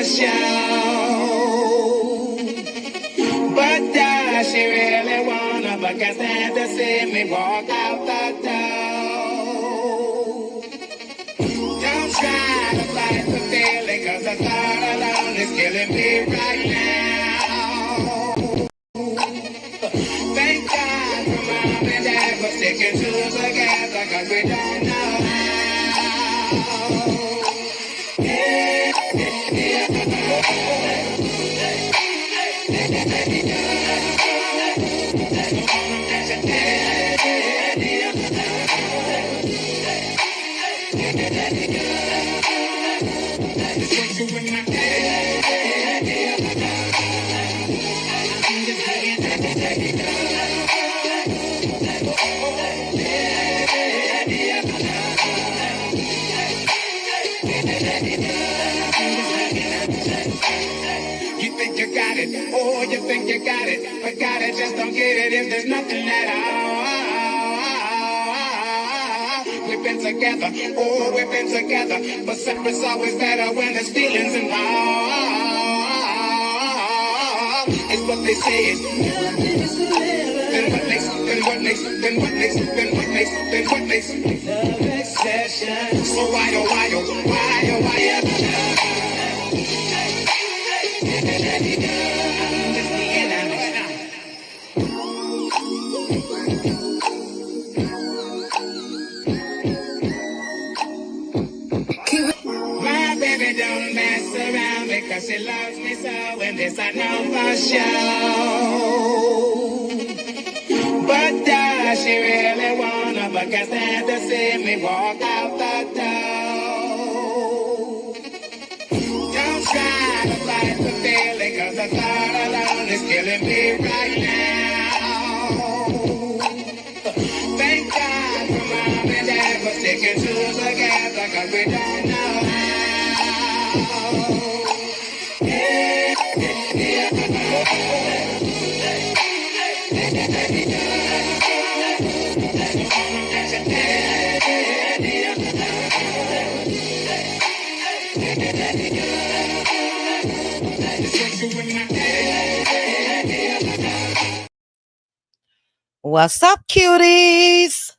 show. But does she really wanna? But can't stand to see me walk out the door. Don't try to fight the feeling, 'cause the thought alone is killing me right now. Thank God for mom and dad for sticking to us together, 'cause we don't know how. Yeah, yeah, You think you got it, oh, you think you got it, but got it, just don't get it if there's nothing at all. We've been together, oh, we've been together, but separate's always better when there's feelings involved. It's what they say is, then what makes, then what makes, then what makes, then what makes, then what makes love exception. So why, oh, why, oh, why, oh, why, my baby don't mess around because she loves me so, and this I know for sure. But does she really wanna? But can't stand to see me walk out the door. Don't try to fight the feeling, 'cause the thought alone is killing me right now. Thank God for mom and dad for sticking to us together, 'cause we don't know how. Yeah, yeah, What's up, cuties?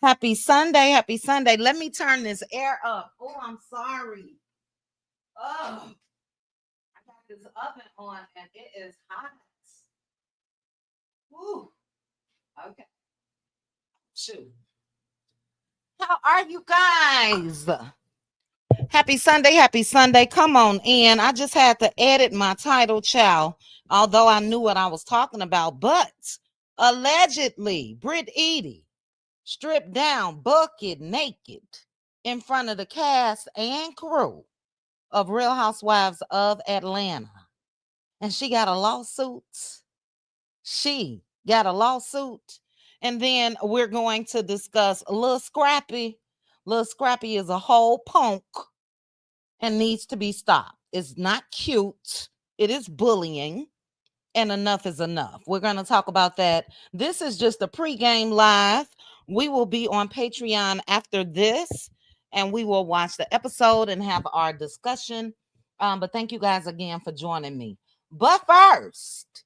Happy Sunday. Happy Sunday. Let me turn this air up. Oh, I'm sorry. Oh, I got this oven on and it is hot. Woo. Okay. Shoot. How are you guys? Happy Sunday. Happy Sunday. Come on in. I just had to edit my title, child, although I knew what I was talking about. But allegedly, Brit Eady stripped down, bucket naked, in front of the cast and crew of Real Housewives of Atlanta. And she got a lawsuit. She got a lawsuit. And then we're going to discuss Lil Scrappy. Lil Scrappy is a whole punk and needs to be stopped. It's not cute. It is bullying. And enough is enough. We're going to talk about that. This is just a pregame live. We will be on Patreon after this, and we will watch the episode and have our discussion. But thank you guys again for joining me. But first,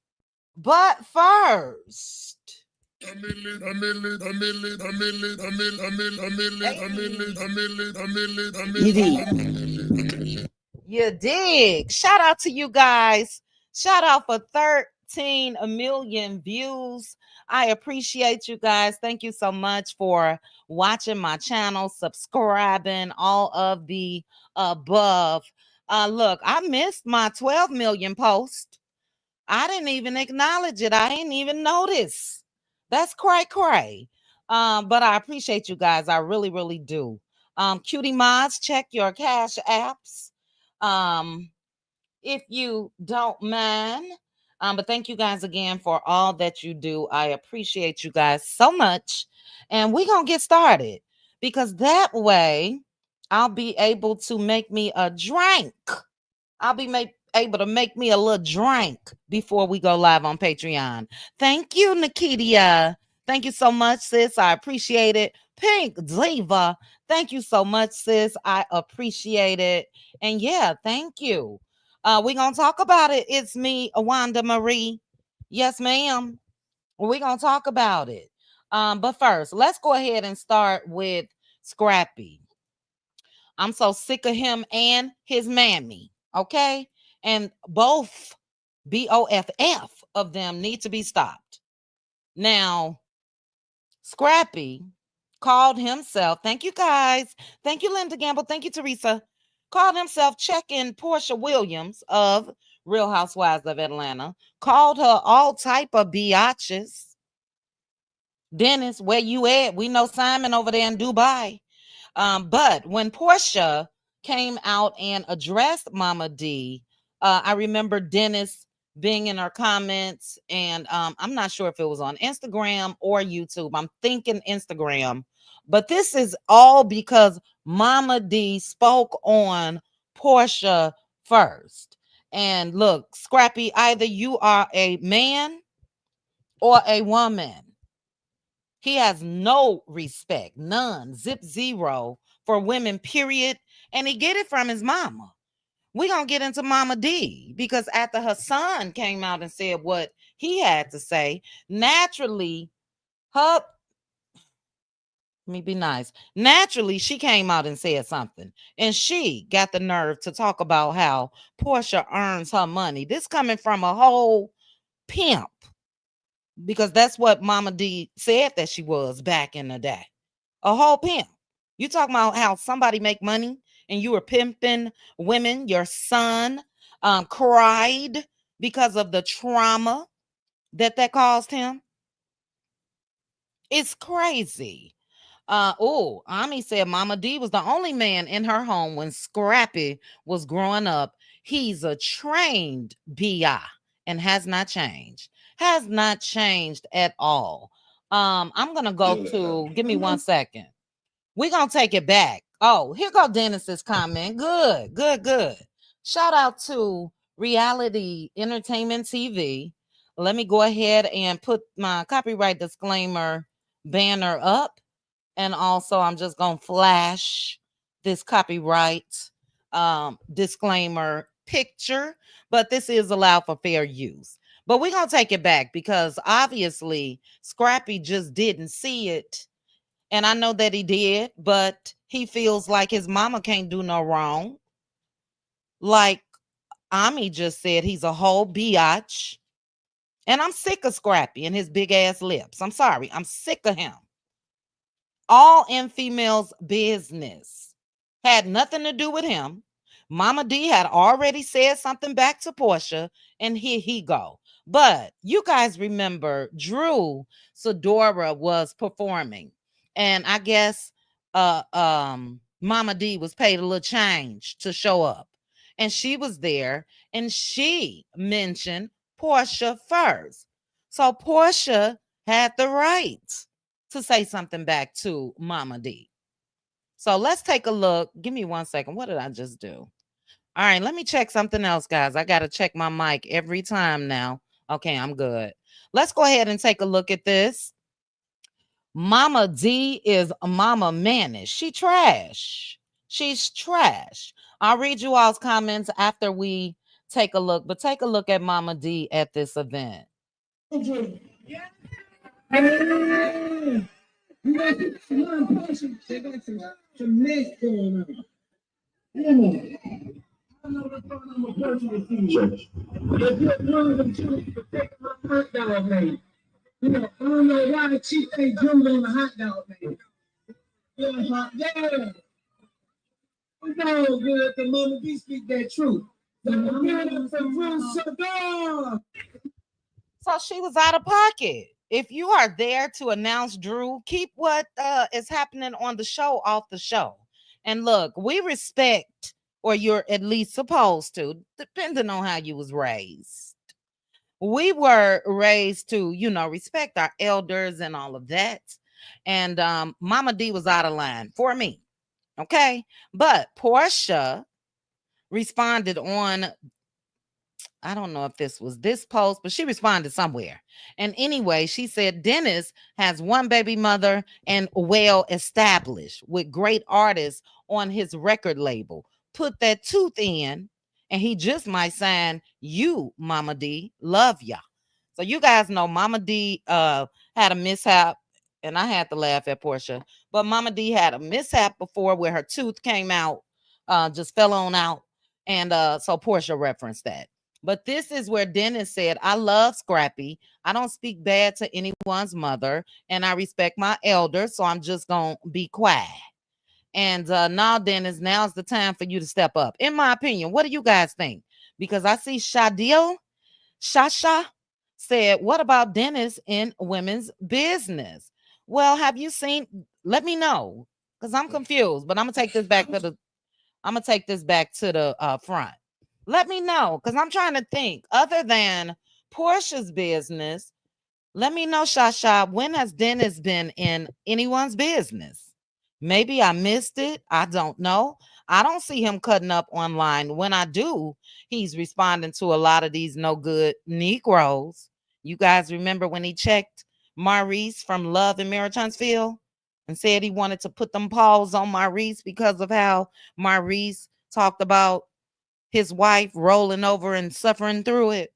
you dig. Shout out to you guys. Shout out for 13 million views. I appreciate you guys. Thank you so much for watching my channel, subscribing, all of the above. Look, I missed my 12 million post. I didn't even acknowledge it. I didn't even notice. That's cray. But I appreciate you guys. I really, really do. Cutie mods, check your cash apps. If you don't mind. But thank you guys again for all that you do. I appreciate you guys so much. And we're going to get started because that way I'll be able to make me a drink. I'll be able to make me a little drink before we go live on Patreon. Thank you, Nikita. Thank you so much, sis. I appreciate it. Pink Diva. Thank you so much, sis. I appreciate it. And yeah, thank you. We're gonna talk about it. It's me, Wanda Marie. Yes, ma'am. We're gonna talk about it. But first, let's go ahead and start with Scrappy. I'm so sick of him and his mammy. Okay. And both BOFF of them need to be stopped. Now, Scrappy called himself, thank you guys. Thank you, Linda Gamble. Thank you, Teresa. Called himself checking Porsha Williams of Real Housewives of Atlanta. Called her all type of biatches. Dennis, where you at? We know Simon over there in Dubai. But when Porsha came out and addressed Mama D, I remember Dennis being in her comments, and I'm not sure if it was on Instagram or YouTube. I'm thinking Instagram, but this is all because Mama D spoke on Porsha first. And look, Scrappy, either you are a man or a woman. He has no respect, none, zip zero for women, period. And he get it from his mama. We're going to get into Mama D because after her son came out and said what he had to say, naturally, her, let me be nice. Naturally, she came out and said something. And she got the nerve to talk about how Porsha earns her money. This coming from a whole pimp, because that's what Mama D said that she was back in the day. A whole pimp. You talking about how somebody make money and you were pimping women. Your son cried because of the trauma that caused him. It's crazy. Ami said Mama D was the only man in her home when Scrappy was growing up. He's a trained BI and has not changed. Has not changed at all. I'm gonna go to, give me 1 second. We're gonna take it back. Oh, here go Dennis's comment. Good, good, good. Shout out to Reality Entertainment TV. Let me go ahead and put my copyright disclaimer banner up. And also, I'm just gonna flash this copyright disclaimer picture, but this is allowed for fair use. But we're gonna take it back because obviously Scrappy just didn't see it. And I know that he did, but he feels like his mama can't do no wrong. Like Ami just said, he's a whole biatch. And I'm sick of Scrappy and his big ass lips. I'm sorry. I'm sick of him. All in females' business. Had nothing to do with him. Mama D had already said something back to Porsha, and here he go. But you guys remember Drew Sidora was performing, and I guess Mama D was paid a little change to show up, and she was there, and she mentioned Porsha first. So Porsha had the right to say something back to Mama D. So let's take a look. Give me 1 second. What did I just do? All right, let me check something else, guys. I got to check my mic every time now. Okay, I'm good. Let's go ahead and take a look at this. Mama D is Mama Manish. She trash. She's trash. I'll read you all's comments after we take a look, but take a look at Mama D at this event. Yeah. You got one person, they got some mess going on. Yeah. I know what's going on with personal feelings. If you're one of them children to take my hot dog man. You know, I don't know why the chief ain't jumping on the hot dog man. Yeah. We know good the Mama D speak that truth. So she was out of pocket. If you are there to announce Drew, keep what is happening on the show off the show. And look, we respect, or you're at least supposed to, depending on how you was raised. We were raised to, respect our elders and all of that. And Mama D was out of line for me. Okay. But Porsha responded on, I don't know if this was this post, but she responded somewhere. And anyway, she said Dennis has one baby mother and well established with great artists on his record label. Put that tooth in and he just might sign you, Mama D. Love ya. So you guys know Mama D had a mishap, and I had to laugh at Porsha. But Mama D had a mishap before where her tooth came out, just fell on out. And so Porsha referenced that. But this is where Dennis said, I love Scrappy. I don't speak bad to anyone's mother, and I respect my elders, so I'm just going to be quiet. And now, Dennis, now's the time for you to step up. In my opinion, what do you guys think? Because I see Shasha said, what about Dennis in women's business? Well, have you seen? Let me know, because I'm confused. But I'm gonna take this back to the front. Let me know, because I'm trying to think. Other than Porsha's business, let me know, Shasha, when has Dennis been in anyone's business? Maybe I missed it. I don't know. I don't see him cutting up online. When I do, he's responding to a lot of these no good Negroes. You guys remember when he checked Maurice from Love in Mary Huntsville and said he wanted to put them paws on Maurice because of how Maurice talked about his wife rolling over and suffering through it?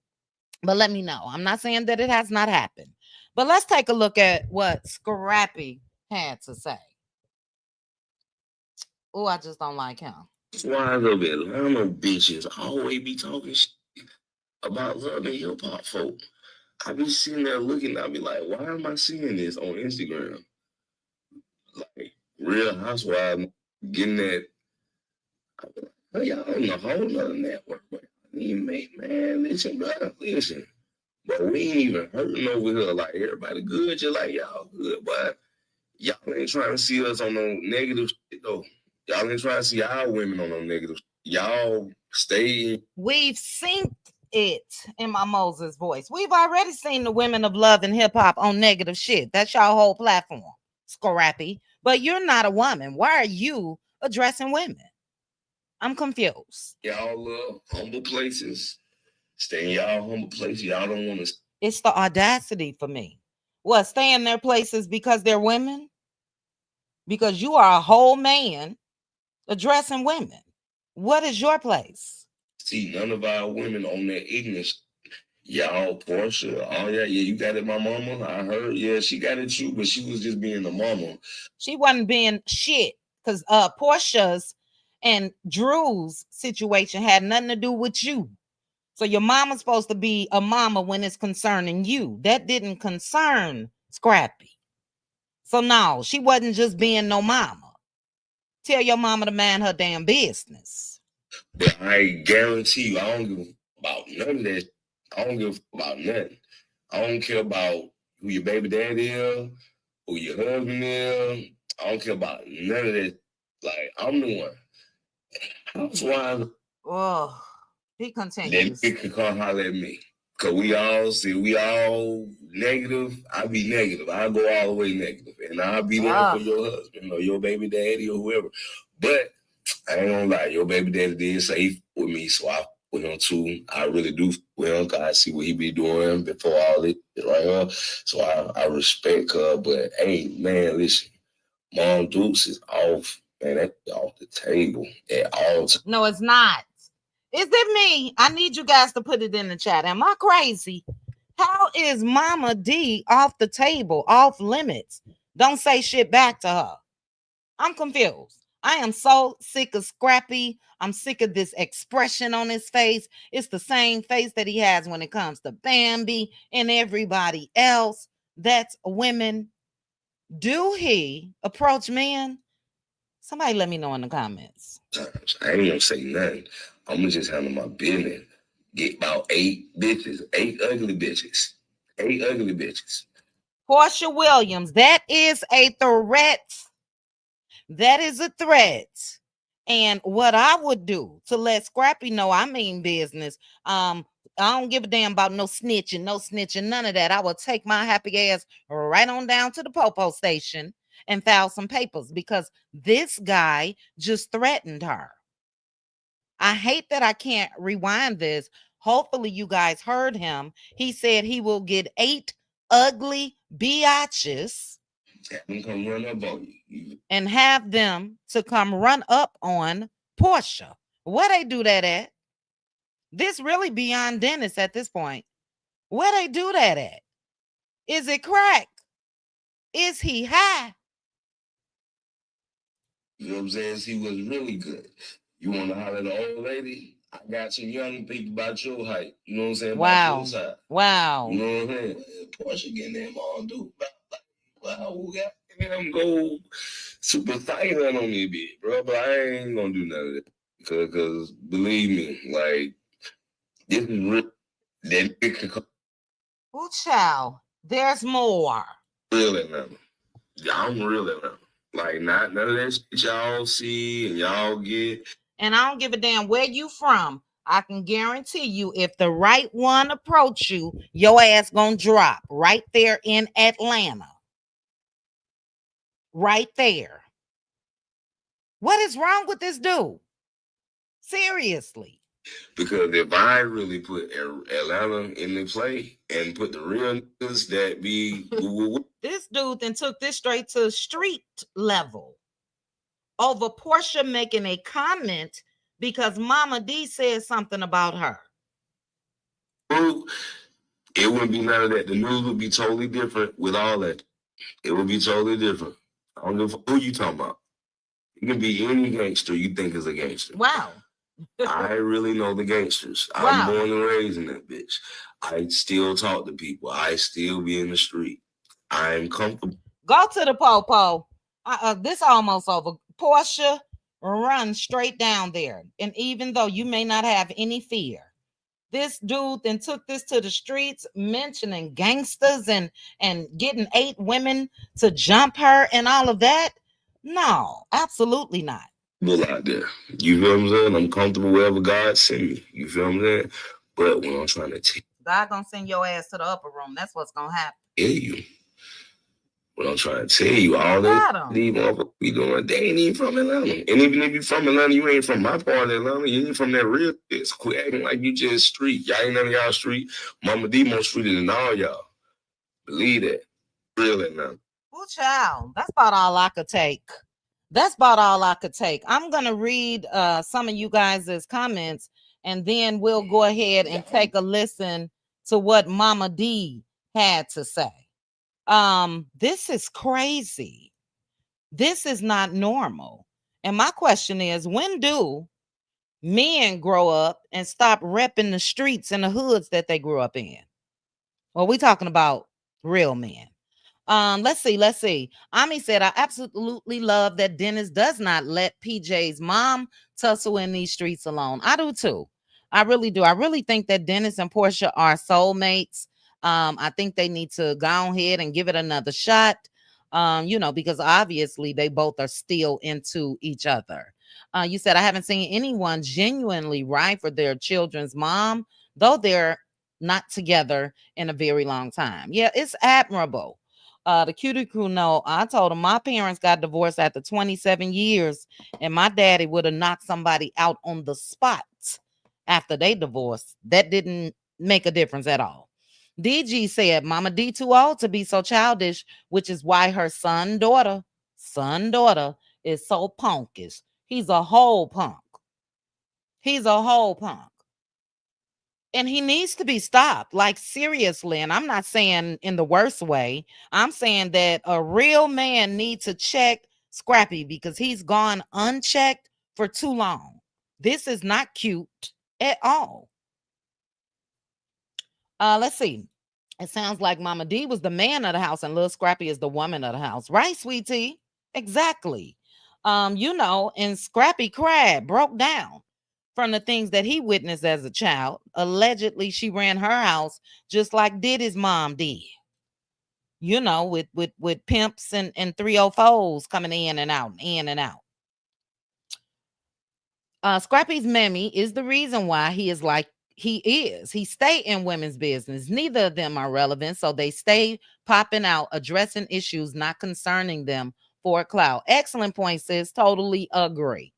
But let me know. I'm not saying that it has not happened. But let's take a look at what Scrappy had to say. Oh, I just don't like him. Why the Atlanta bitches always be talking shit about Love and Hip Hop folk? I be sitting there looking, I be like, why am I seeing this on Instagram? Like, Real Housewives getting that. I be like, oh, y'all on a whole nother network. But man, listen, bro, listen. But we ain't even hurting over here. Like, everybody good, just like y'all good. But y'all ain't trying to see us on no negative shit, though. Y'all ain't trying to see our women on no negative shit. Y'all stay. We've seen it in my Moses voice. We've already seen the women of Love and Hip Hop on negative shit. That's y'all whole platform, Scrappy. But you're not a woman. Why are you addressing women? I'm confused. Y'all love humble places. Stay in y'all humble places. Y'all don't want to. It's the audacity for me. What, stay in their places because they're women? Because you are a whole man addressing women. What is your place? See, none of our women on that ignorance. Y'all, Porsha, oh yeah, you got it, my mama. I heard, yeah, she got it too, but she was just being a mama. She wasn't being shit, because Porsha's and Drew's situation had nothing to do with you. So your mama's supposed to be a mama when it's concerning you. That didn't concern Scrappy. So no, she wasn't just being no mama. Tell your mama to mind her damn business. But I guarantee you, I don't give about none of that. I don't give about nothing. I don't care about who your baby daddy is, who your husband is. I don't care about none of that. Like, I'm the one. Housewives. Oh, he continues. Then can come holler at me. Cause we all negative. I be negative. I go all the way negative. And I'll be there for your husband or your baby daddy or whoever. But I ain't gonna lie, your baby daddy did say with me, so I with him too. I really do with him, cause I see what he be doing before all this right here. So I respect her, but hey man, listen, Mom Dukes is off, man, that's off the table at all times. No, it's not. Is it me? I need you guys to put it in the chat. Am I crazy? How is Mama D off the table, off limits? Don't say shit back to her. I'm confused. I am so sick of Scrappy. I'm sick of this expression on his face. It's the same face that he has when it comes to Bambi and everybody else. That's women. Do he approach men? Somebody let me know in the comments. I ain't gonna say nothing. I'm gonna just handle my business. Get about 8 bitches, 8 ugly bitches. 8 ugly bitches. Porsha Williams, that is a threat. That is a threat. And what I would do to let Scrappy know I mean business, I don't give a damn about no snitching, none of that. I will take my happy ass right on down to the Popo station and file some papers because this guy just threatened her. I hate that I can't rewind this. Hopefully you guys heard him. He said he will get 8 ugly biatches come run up on you. And have them to come run up on Porsha. Where they do that at? This really beyond Dennis at this point. Where they do that at? Is it crack? Is he high? You know what I'm saying? He was really good. You want to holler at the old lady? I got some young people about your height. You know what I'm saying? Wow. About your side. Wow. You know what I'm saying? Porsha getting them all do. Wow, who got them go super silent on me, bitch, bro? But I ain't gonna do none of that. Because believe me, like, this is real. That it can come Ooh, child. There's more. real Atlanta. I'm real Atlanta. Like, not none of that shit y'all see and y'all get. And I don't give a damn where you from. I can guarantee you, if the right one approach you, your ass gonna drop right there in Atlanta. Right there. What is wrong with this dude? Seriously. Because if I really put Atlanta in the play and put the real niggas that be this dude then took this straight to street level over Porsha making a comment because Mama D said something about her. It wouldn't be none of that. The news would be totally different with all that. It would be totally different. I don't know who you talking about. It can be any gangster you think is a gangster. Wow. I really know the gangsters. Wow. I'm born and raised in that bitch. I still talk to people. I still be in the street. I'm comfortable. Go to the po-po. This almost over. Porsha, run straight down there. And even though you may not have any fear, this dude then took this to the streets, mentioning gangsters and getting 8 women to jump her and all of that. No, absolutely not. Out there. You feel what I'm saying? I'm comfortable wherever God send me. You feel what I'm saying? But when I'm trying to tell God gonna send your ass to the upper room. That's what's gonna happen. you. What I'm trying to tell you, all that these motherfuckers be doing, they ain't even from Atlanta. And even if you from Atlanta, you ain't from my part of Atlanta. You ain't from that real shit. Quit acting like you just street. Y'all ain't none of y'all street. Mama D more streeter than all y'all. Believe that. Real Atlanta. Oh, child. That's about all I could take. That's about all I could take. I'm going to read some of you guys' comments, and then we'll go ahead and take a listen to what Mama D had to say. This is crazy. This is not normal. And my question is, when do men grow up and stop repping the streets and the hoods that they grew up in? Well, we're talking about real men. Let's see. Ami said, I absolutely love that Dennis does not let PJ's mom tussle in these streets alone. I do too. I really do. I really think that Dennis and Porsha are soulmates. I think they need to go ahead and give it another shot. Because obviously they both are still into each other. You said, I haven't seen anyone genuinely ride for their children's mom, though they're not together in a very long time. Yeah, it's admirable. The Cutie crew know. I told them my parents got divorced after 27 years, and my daddy would have knocked somebody out on the spot after they divorced. That didn't make a difference at all. DG said, Mama D too old to be so childish, which is why her son-daughter is so punkish. He's a whole punk. He's a whole punk. And he needs to be stopped, like seriously. And I'm not saying in the worst way. I'm saying that a real man needs to check Scrappy because he's gone unchecked for too long. This is not cute at all. Let's see. It sounds like Mama D was the man of the house and Lil Scrappy is the woman of the house. Right, sweetie? Exactly. And Scrappy cried, broke down from the things that he witnessed as a child. Allegedly, she ran her house just like Diddy's mom did. With pimps and 304s coming in and out, in and out. Scrappy's mammy is the reason why he is like he is. He stay in women's business. Neither of them are relevant, so they stay popping out, addressing issues not concerning them for a clout. Excellent point, sis. Totally agree.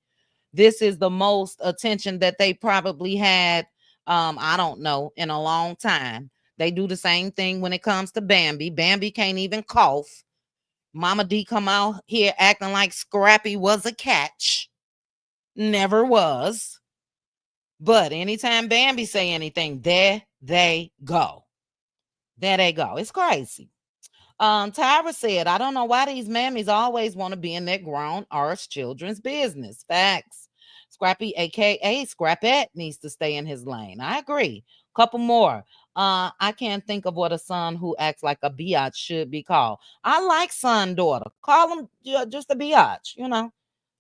This is the most attention that they probably had, I don't know, in a long time. They do the same thing when it comes to Bambi. Bambi can't even cough. Mama D come out here acting like Scrappy was a catch. Never was. But anytime Bambi say anything, there they go. There they go. It's crazy. Tyra said, I don't know why these mammies always want to be in their grown arse children's business. Facts. Scrappy, aka Scrappette, needs to stay in his lane. I agree. Couple more. I can't think of what a son who acts like a biatch should be called. I like son, daughter. Call him just a biatch, you know.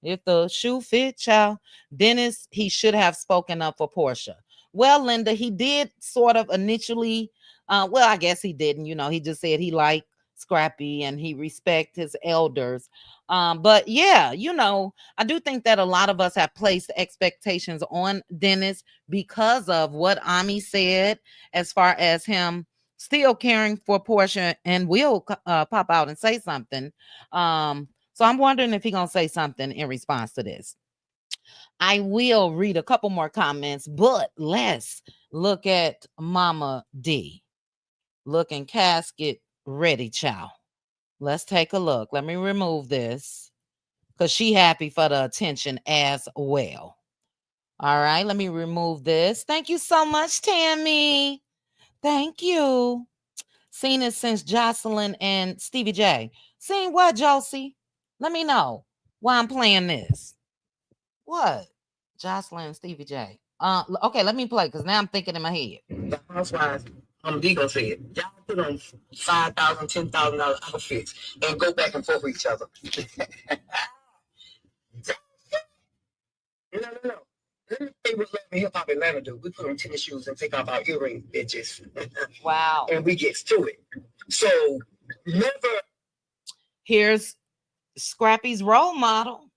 If the shoe fit, child. Dennis, he should have spoken up for Porsha. Well, Linda, he did sort of initially. Well, I guess he didn't. You know, he just said he liked Scrappy and he respect his elders. But yeah, you know, I do think that a lot of us have placed expectations on Dennis because of what Ami said, as far as him still caring for Porsha and will pop out and say something. So I'm wondering if he's gonna say something in response to this. I will read a couple more comments, but let's look at Mama D. Looking casket ready, child. Let's take a look. Let me remove this because she happy for the attention as well. All right, let me remove this. Thank you so much, Tammy. Thank you. Seen it since Jocelyn and Stevie J. Seen what, Josie? Let me know why I'm playing this. What? Jocelyn and Stevie J. Okay, let me play because now I'm thinking in my head. The housewives, Digo said, y'all put on $5,000, $10,000 outfits and go back and forth with each other. No. Let me tell you what Love and Hip Hop Atlanta do. We put on tennis shoes and take off our earrings, bitches. Wow. And we get to it. So never. Here's Scrappy's role model.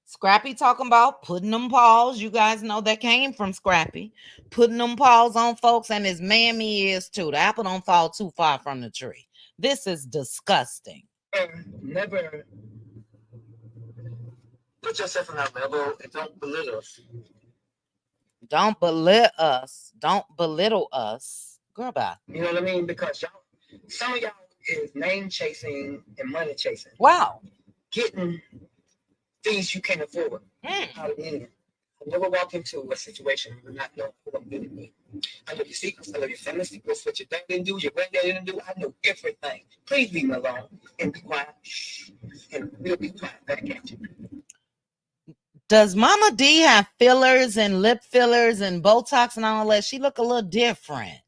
Scrappy talking about putting them paws. You guys know that came from Scrappy. Putting them paws on folks, and his mammy is too. The apple don't fall too far from the tree. This is disgusting. Never put yourself on that level and don't belittle us. Don't belittle us. Don't belittle us. Girl, bye. You know what I mean? Because y'all, some of y'all is name chasing and money chasing. Wow. Getting things you can't afford. Out of Indian. I never walk into a situation where not know who I'm dealing with. I know your secrets, I know your family secrets, what your dad didn't do, your granddad didn't do. I know everything. Please leave me alone and be quiet. And we'll be quiet back at you. Does Mama D have fillers and lip fillers and Botox and all that? She look a little different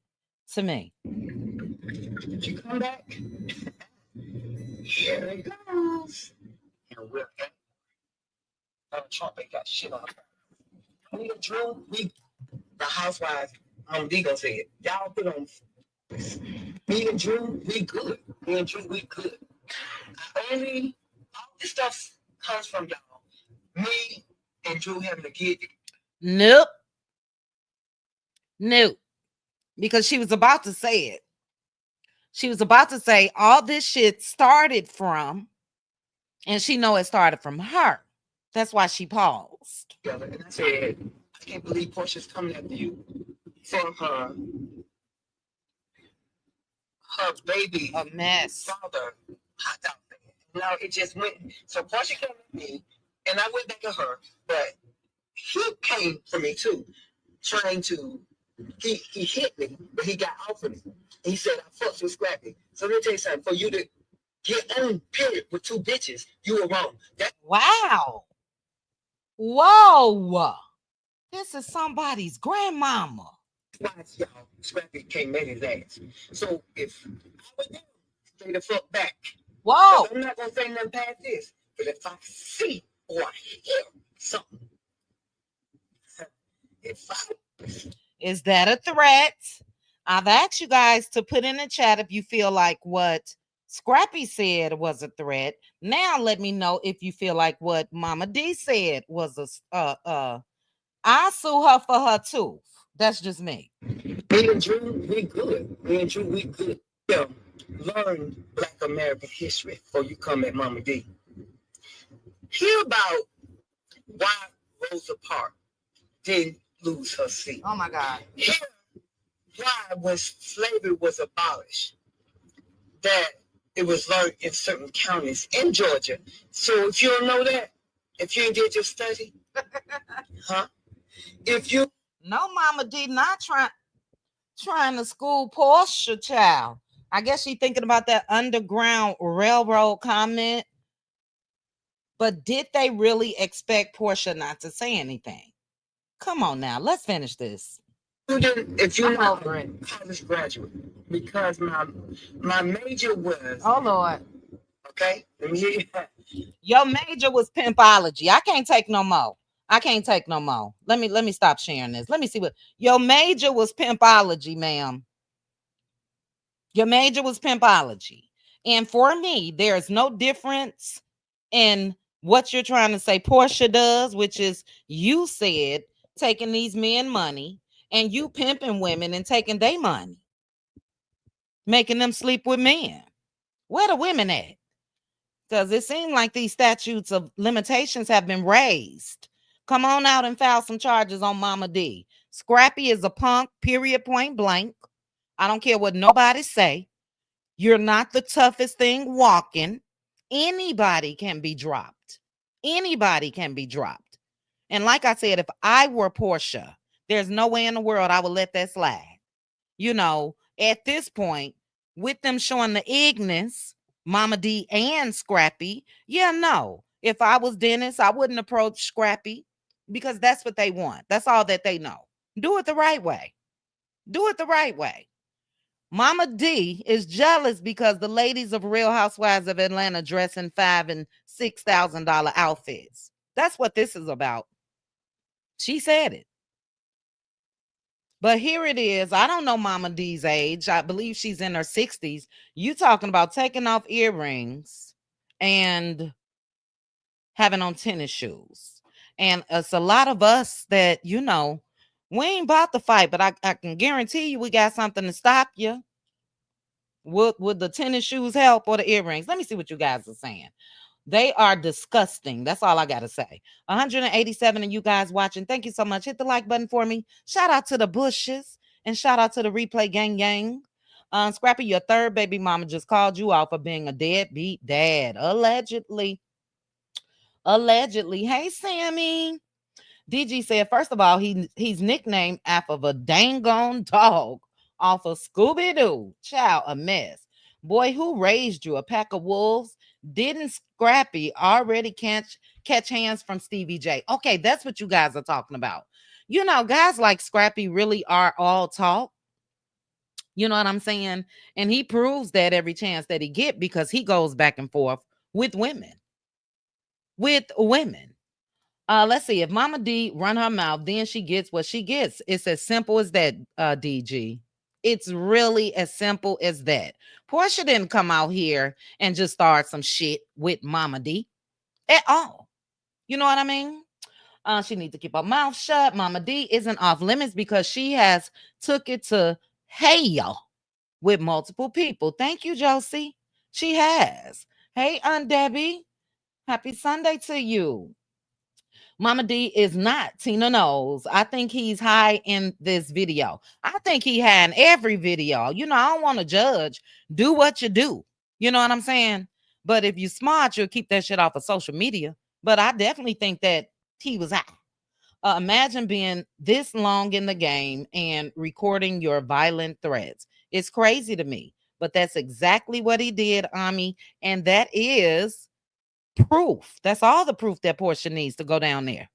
to me. If you come back, here it goes. And we're at Trump ain't got shit on her. Me and Drew, the housewives, Digo said, y'all put on. Me and Drew, we good. Me and Drew, we good. All this stuff comes from y'all. Me and Drew having a kid. Nope. Because she was about to say it. She was about to say all this shit started from, and she know it started from her. That's why she paused. And I said, I can't believe Porsha's coming after you for her baby, a mess, father, hot dog thing. Now it just went. So Porsha came at me, and I went back at her, but he came for me too, trying to. He hit me, but he got off of me. He said I fucked with Scrappy. So let me tell you something. For you to get on period with two bitches, you were wrong. Wow. Whoa. This is somebody's grandmama. Why y'all Scrappy came at his ass. So if I would do, stay the fuck back. Whoa. I'm not gonna say nothing past this, but if I see or hear something, is that a threat? I've asked you guys to put in the chat if you feel like what Scrappy said was a threat. Now let me know if you feel like what Mama D said was a I sue her for her tooth. That's just me. Me and Drew, we good. Yeah, learn Black American history before you come at Mama D. Hear about why Rosa Parks didn't lose her seat. Oh my God. Hear why when slavery was abolished, that it was learned in certain counties in Georgia. So if you don't know that, if you ain't did your study, If you no, Mama D not trying to school Porsha, child. I guess she thinking about that Underground Railroad comment. But did they really expect Porsha not to say anything? Come on now, let's finish this. if you're not a college graduate, because my major was Oh Lord. okay. Let me hear you. Your major was pimpology. I can't take no more. I can't take no more. Let me stop sharing this. Let me see what your major was pimpology, ma'am. Your major was pimpology. And for me, there's no difference in what you're trying to say Porsha does, which is you said taking these men money and you pimping women and taking their money, making them sleep with men. Where the women at? Because it seems like these statutes of limitations have been raised. Come on out and file some charges on Mama D. Scrappy is a punk, period, point blank. I don't care what nobody say. You're not the toughest thing walking. Anybody can be dropped. Anybody can be dropped. And like I said, if I were Porsha, there's no way in the world I would let that slide. You know, at this point, with them showing the ignorance, Mama D and Scrappy, yeah, no. If I was Dennis, I wouldn't approach Scrappy because that's what they want. That's all that they know. Do it the right way. Do it the right way. Mama D is jealous because the ladies of Real Housewives of Atlanta dress in $5,000 and $6,000 outfits. That's what this is about. She said it. But here it is. I don't know Mama D's age. I believe she's in her 60s. You talking about taking off earrings and having on tennis shoes. And it's a lot of us that, you know, we ain't about to fight, but I can guarantee you we got something to stop you. Would the tennis shoes help or the earrings? Let me see what you guys are saying. They are disgusting. That's all I got to say. 187 of you guys watching. Thank you so much. Hit the like button for me. Shout out to the Bushes and shout out to the Replay Gang. Scrappy, your third baby mama just called you out for being a deadbeat dad. Allegedly. Hey, Sammy. DG said, first of all, he's nicknamed after a dang on dog off of Scooby-Doo. Child, a mess. Boy, who raised you? A pack of wolves? Didn't Scrappy already catch hands from Stevie J? Okay, that's what you guys are talking about. You know, guys like Scrappy really are all talk. You know what I'm saying? And he proves that every chance that he get because he goes back and forth with women. Let's see. If Mama D run her mouth, then she gets what she gets. It's as simple as that, DG. It's really as simple as that. Porsha didn't come out here and just start some shit with Mama D at all. You know what I mean? She needs to keep her mouth shut. Mama D isn't off limits because she has took it to hell with multiple people. Thank you, Josie. She has. Hey, Aunt Debbie. Happy Sunday to you. Mama D is not Tina Knowles. I think he's high in this video. I think he high in every video. You know, I don't want to judge. Do what you do. You know what I'm saying? But if you smart, you'll keep that shit off of social media. But I definitely think that he was high. Imagine being this long in the game and recording your violent threats. It's crazy to me. But that's exactly what he did, Ami. And that is proof. That's all the proof that Porsha needs to go down there.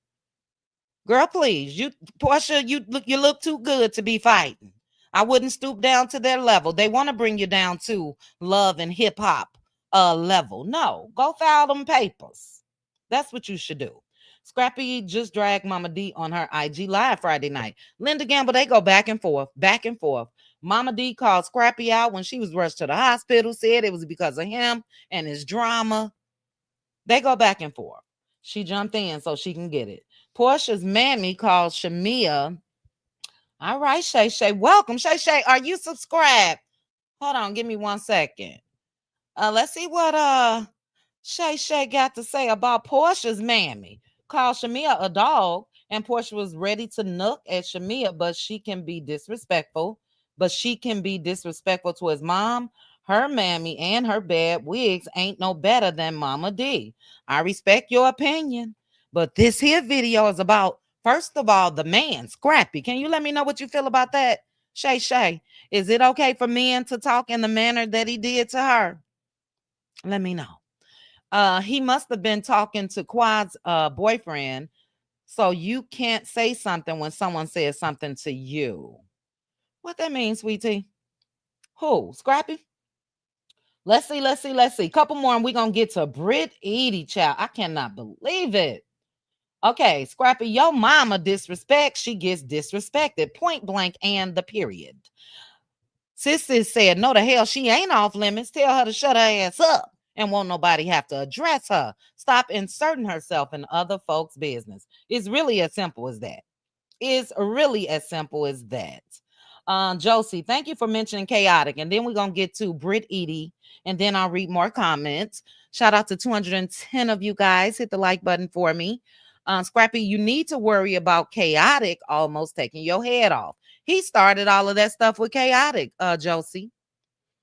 Girl, please, Porsha, you look too good to be fighting. I wouldn't stoop down to their level. They want to bring you down to love and hip hop level. No, go file them papers. That's what you should do. Scrappy just dragged Mama D on her IG live Friday night. Linda Gamble, they go back and forth. Mama D called Scrappy out when she was rushed to the hospital, said it was because of him and his drama. They go back and forth. She jumped in so she can get it. Porsha's mammy called Shamia. All right, Shay. Welcome. Shay, are you subscribed? Hold on, give me 1 second. Let's see what Shay got to say about Porsha's mammy. Called Shamia a dog, and Porsha was ready to nook at Shamia, but she can be disrespectful. To his mom. Her mammy and her bad wigs ain't no better than Mama D. I respect your opinion, but this here video is about First of all, the man, Scrappy. Can you let me know what you feel about that? Shay, is it okay for men to talk in the manner that he did to her? Let me know. He must have been talking to Quad's boyfriend. So you can't say something when someone says something to you. What that means, sweetie? Who? Scrappy? Let's see. Couple more and we're going to get to Brit Eady, child. I cannot believe it. Okay, Scrappy, your mama disrespect. She gets disrespected. Point blank and the period. Sissy said, no, the hell, she ain't off limits. Tell her to shut her ass up and won't nobody have to address her. Stop inserting herself in other folks' business. It's really as simple as that. Josie, thank you for mentioning chaotic. And then we're going to get to Brit Eady, and then I'll read more comments. Shout out to 210 of you guys. Hit the like button for me. Scrappy, you need to worry about chaotic almost taking your head off. He started all of that stuff with chaotic, Josie.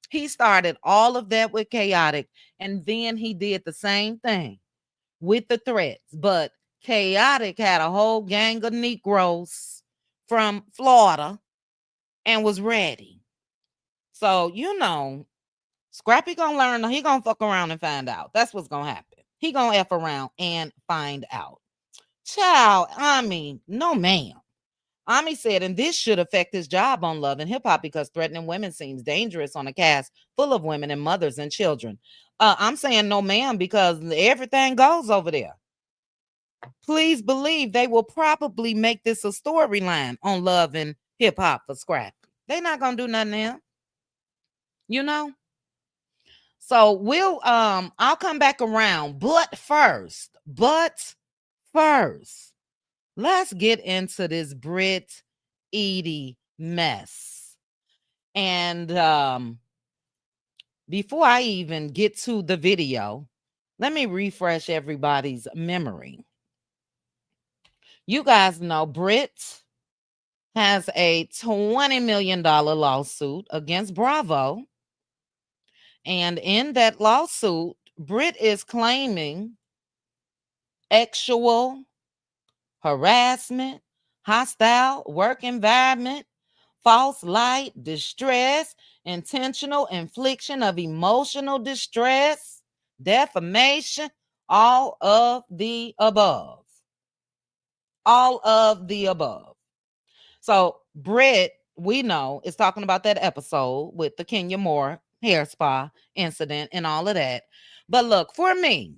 He started all of that with chaotic, and then he did the same thing with the threats. But chaotic had a whole gang of Negroes from Florida and was ready. So, Scrappy gonna learn. He gonna fuck around and find out. That's what's gonna happen. He gonna F around and find out. Child, no ma'am. Ami said, and this should affect his job on Love and Hip Hop because threatening women seems dangerous on a cast full of women and mothers and children. I'm saying no ma'am because everything goes over there. Please believe they will probably make this a storyline on Love and Hip Hop for Scrappy. They're not gonna do nothing there. So I'll come back around. But first, let's get into this Brit Eady mess. And before I even get to the video, let me refresh everybody's memory. You guys know Brit has a $20 million lawsuit against Bravo. And in that lawsuit, Brit is claiming sexual harassment, hostile work environment, false light, distress, intentional infliction of emotional distress, defamation, all of the above. All of the above. So Brit, we know, is talking about that episode with the Kenya Moore hair spa incident and all of that. But look, for me,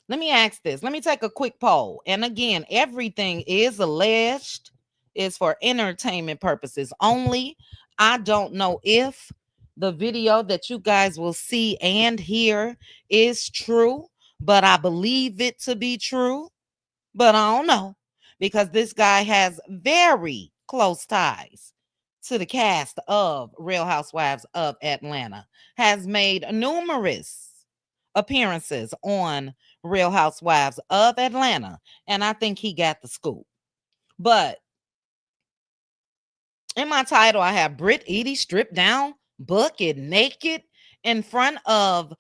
let me ask this. Let me take a quick poll. And again, everything is alleged, is for entertainment purposes only. I don't know if the video that you guys will see and hear is true, but I believe it to be true. But I don't know because this guy has very close ties to the cast of Real Housewives of Atlanta, has made numerous appearances on Real Housewives of Atlanta, and I think he got the scoop. But in my title, I have Brit Eady stripped down, bucket naked in front of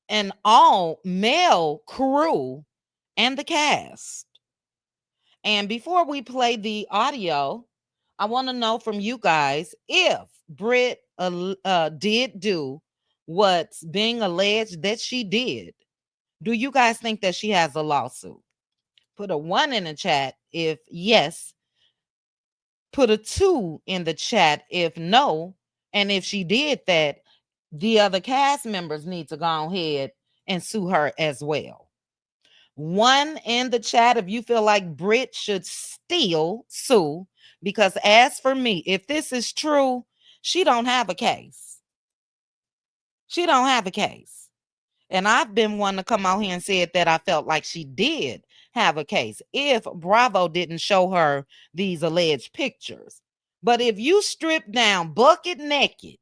an all-male crew and the cast. And before we play the audio, I want to know from you guys if Brit did do what's being alleged that she did. Do you guys think that she has a lawsuit? Put a 1 in the chat if yes. Put a 2 in the chat if no. And if she did that, the other cast members need to go ahead and sue her as well. 1 in the chat if you feel like Brit should still sue, because as for me, if this is true, she don't have a case. She don't have a case. And I've been one to come out here and said that I felt like she did have a case if Bravo didn't show her these alleged pictures. But if you strip down bucket naked,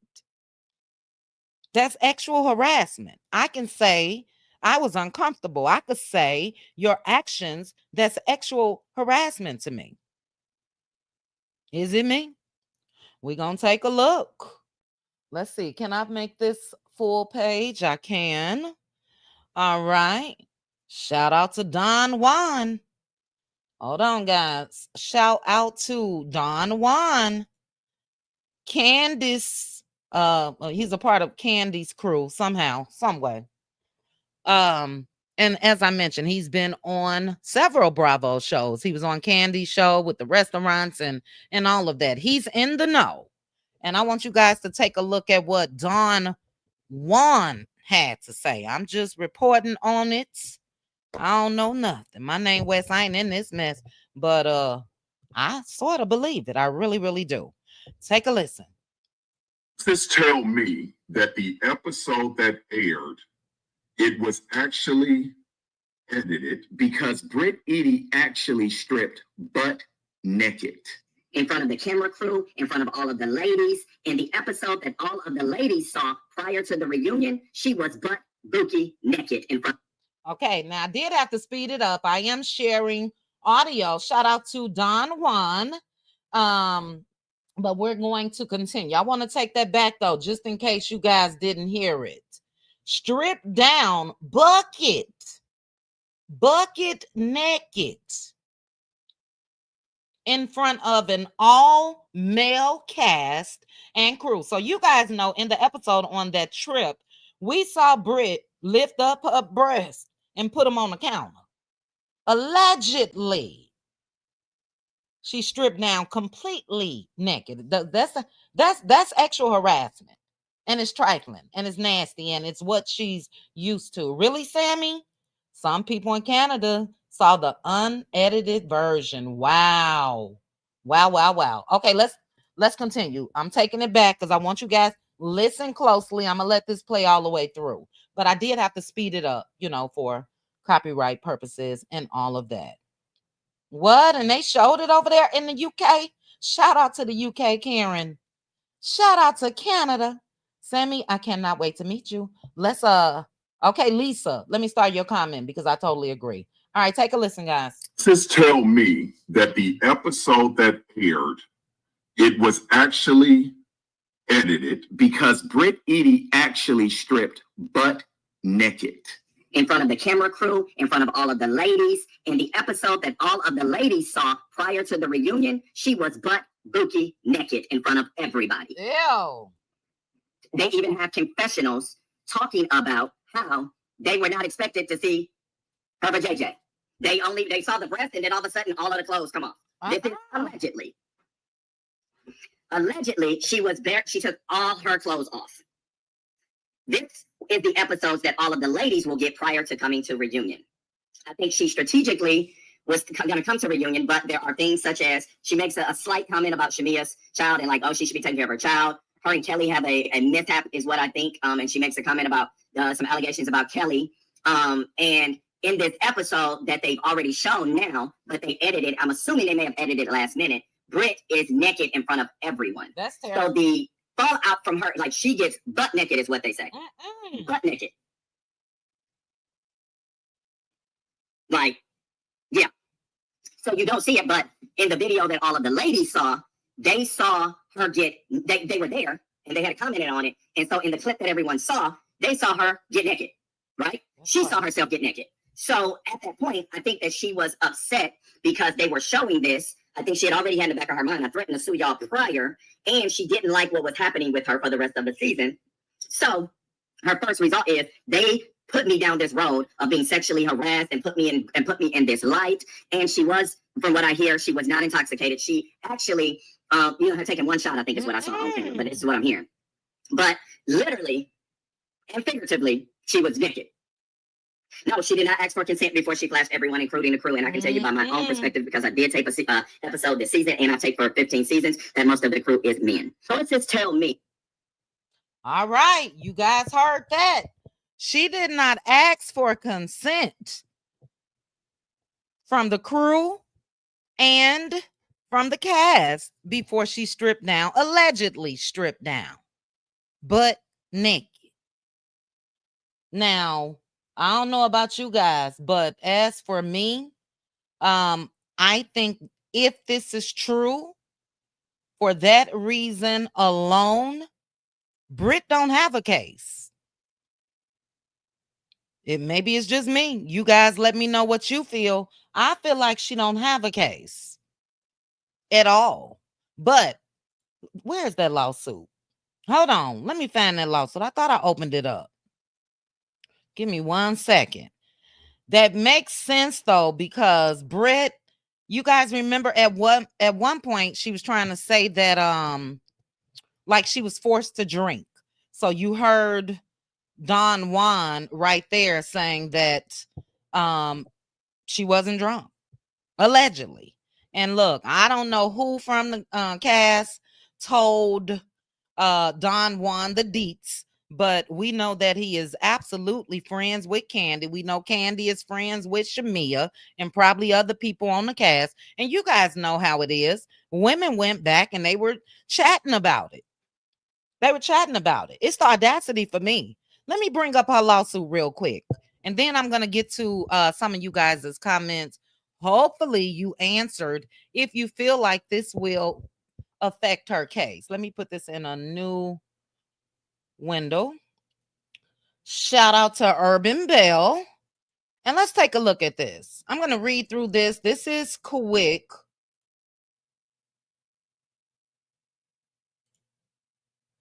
that's sexual harassment. I can say I was uncomfortable. I could say your actions, that's sexual harassment to me. Is it me? We're going to take a look. Let's see. Can I make this full page? I can. All right. Shout out to Don Juan. Hold on, guys. Shout out to Don Juan. Candice, he's a part of Candy's crew somehow, some way. And as I mentioned, he's been on several Bravo shows. He was on Candy's show with the restaurants and all of that. He's in the know. And I want you guys to take a look at what Don Juan had to say. I'm just reporting on it. I don't know nothing. My name Wes. I ain't in this mess, but I sort of believe it. I really, really do. Take a listen. Just tell me that the episode that aired, it was actually edited because Brit Eady actually stripped butt naked. In front of the camera crew, in front of all of the ladies. In the episode that all of the ladies saw prior to the reunion, she was butt bookie naked in front. Okay, now I did have to speed it up. I am sharing audio. Shout out to Don Juan. But we're going to continue. I want to take that back though, just in case you guys didn't hear it. Strip down, bucket naked in front of an all-male cast and crew. So you guys know in the episode on that trip, we saw Brit lift up her breast and put them on the counter. Allegedly, she stripped down completely naked. That's actual harassment, and it's trifling, and it's nasty, and it's what she's used to. Really, Sammy? Some people in Canada saw the unedited version. Wow. Okay, let's continue. I'm taking it back because I want you guys listen closely. I'm gonna let this play all the way through, but I did have to speed it up, for copyright purposes and all of that. What? And they showed it over there in the UK. Shout out to the UK, Karen. Shout out to Canada. Sammy, I cannot wait to meet you. Let's okay, Lisa, let me start your comment because I totally agree. All right, take a listen, guys. Just tell me that the episode that aired, it was actually edited because Brit Eady actually stripped butt naked. In front of the camera crew, in front of all of the ladies. In the episode that all of the ladies saw prior to the reunion, she was butt bookie naked in front of everybody. Ew. They even have confessionals talking about how they were not expected to see her JJ. They saw the breast and then all of a sudden all of the clothes come off. This is allegedly. Allegedly, she was bare. She took all her clothes off. This is the episodes that all of the ladies will get prior to coming to reunion. I think she strategically was going to come to reunion, but there are things such as she makes a slight comment about Shamia's child and like, oh, she should be taking care of her child. Her and Kelly have a mishap is what I think. And she makes a comment about some allegations about Kelly. And in this episode that they've already shown now, but they edited, I'm assuming they may have edited last minute, Brit is naked in front of everyone. That's terrible. So the fallout from her, like she gets butt naked is what they say. Butt naked. Like, yeah. So you don't see it, but in the video that all of the ladies saw, they saw her get, they were there and they had commented on it. And so in the clip that everyone saw, they saw her get naked, right? She saw herself get naked. So at that point, I think that she was upset because they were showing this. I think she had already had in the back of her mind, I threatened to sue y'all prior, and she didn't like what was happening with her for the rest of the season. So her first result is they put me down this road of being sexually harassed and put me in this light. And she was, from what I hear, she was not intoxicated. She actually, had taken one shot, I think is what I saw on camera, but this is what I'm hearing. But literally and figuratively, she was naked. No, she did not ask for consent before she flashed everyone, including the crew. And I can tell you by my own perspective, because I did tape a episode this season, and I taped for 15 seasons, that most of the crew is men. So let's just tell me. All right, you guys heard that. She did not ask for consent from the crew and from the cast before she stripped down, allegedly stripped down, but naked. Now, I don't know about you guys, but as for me, I think if this is true, for that reason alone, Brit don't have a case. Maybe it's just me. You guys let me know what you feel. I feel like she don't have a case at all. But where's that lawsuit? Hold on. Let me find that lawsuit. I thought I opened it up. Give me 1 second. That makes sense though, because Brit, you guys remember at one point she was trying to say that like she was forced to drink. So you heard Don Juan right there saying that she wasn't drunk, allegedly. And look, I don't know who from the cast told Don Juan the deets, but we know that he is absolutely friends with Candy. We know Candy is friends with Shamia and probably other people on the cast. And you guys know how it is. Women went back and they were chatting about it. It's the audacity for me. Let me bring up her lawsuit real quick. And then I'm going to get to some of you guys' comments. Hopefully you answered if you feel like this will affect her case. Let me put this in a new window. Shout out to Urban Bell. And let's take a look at this. I'm going to read through this. This is quick.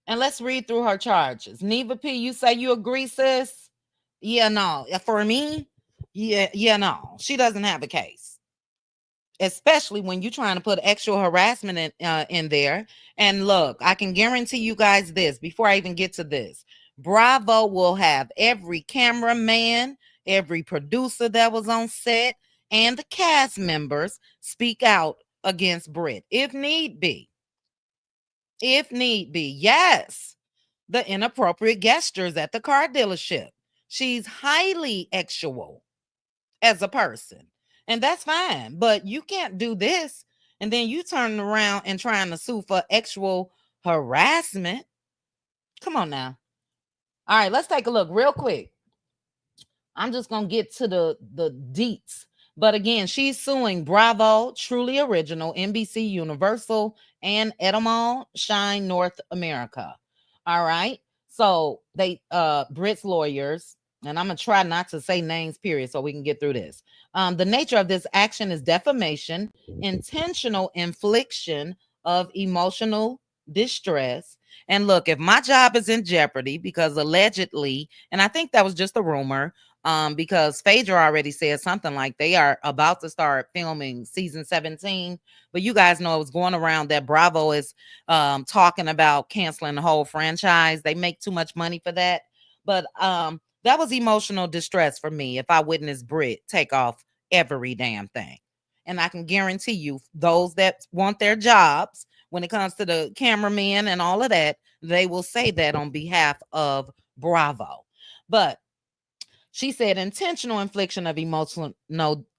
And let's read through her charges. Neva P, you say you agree, sis? Yeah, no. For me, yeah, no. She doesn't have a case. Especially when you're trying to put sexual harassment in there. And look, I can guarantee you guys this before I even get to this. Bravo will have every cameraman, every producer that was on set, and the cast members speak out against Brit if need be. If need be, yes. The inappropriate gestures at the car dealership. She's highly sexual as a person. And that's fine. But you can't do this and then you turn around and trying to sue for sexual harassment. Come on now. All right, let's take a look real quick. I'm just going to get to the deets. But again, she's suing Bravo, Truly Original, NBC Universal, and Edamon Shine North America. All right. So they Brit's lawyers, and I'm gonna try not to say names, period, so we can get through this. The nature of this action is defamation, intentional infliction of emotional distress. And look, if my job is in jeopardy because allegedly, and I think that was just a rumor, because Phaedra already said something like they are about to start filming season 17. But you guys know it was going around that Bravo is talking about canceling the whole franchise. They make too much money for that. But that was emotional distress for me if I witnessed Brit take off every damn thing. And I can guarantee you, those that want their jobs, when it comes to the cameramen and all of that, they will say that on behalf of Bravo. But she said intentional infliction of emotional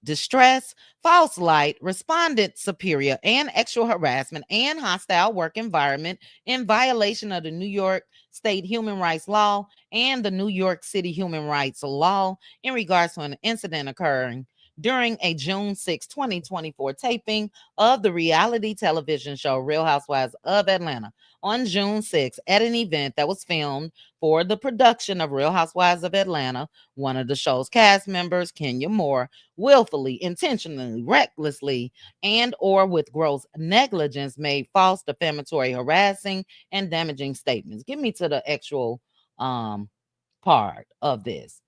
distress, false light, respondent superior, and sexual harassment and hostile work environment in violation of the New York State Human Rights Law and the New York City Human Rights Law in regards to an incident occurring during a June 6, 2024 taping of the reality television show Real Housewives of Atlanta on June 6 at an event that was filmed for the production of Real Housewives of Atlanta. One of the show's cast members, Kenya Moore, willfully, intentionally, recklessly, and or with gross negligence made false, defamatory, harassing, and damaging statements. Get me to the actual part of this,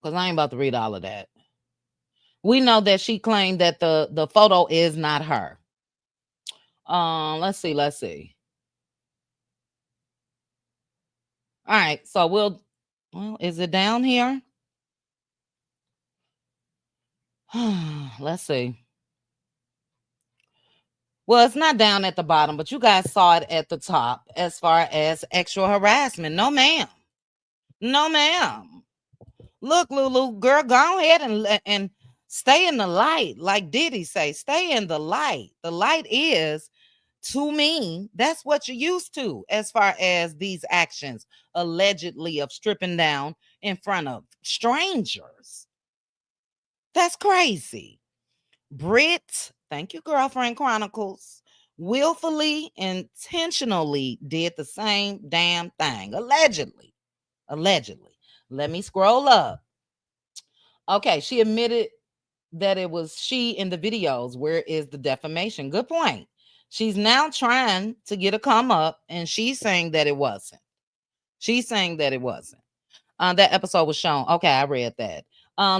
because I ain't about to read all of that. We know that she claimed that the photo is not her. Let's see. All right, so well, is it down here? Let's see. Well, it's not down at the bottom, but you guys saw it at the top as far as sexual harassment. No, ma'am. No, ma'am. Look, Lulu, girl, go ahead and stay in the light. Like Diddy say, stay in the light. The light is, to me, that's what you're used to as far as these actions allegedly of stripping down in front of strangers. That's crazy. Brit, thank you, Girlfriend Chronicles, willfully, intentionally did the same damn thing. Allegedly. Let me scroll up. Okay, she admitted that it was she in the videos. Where is the defamation? Good point. She's now trying to get a come up, and she's saying that it wasn't. She's saying that it wasn't. That episode was shown. Okay, I read that.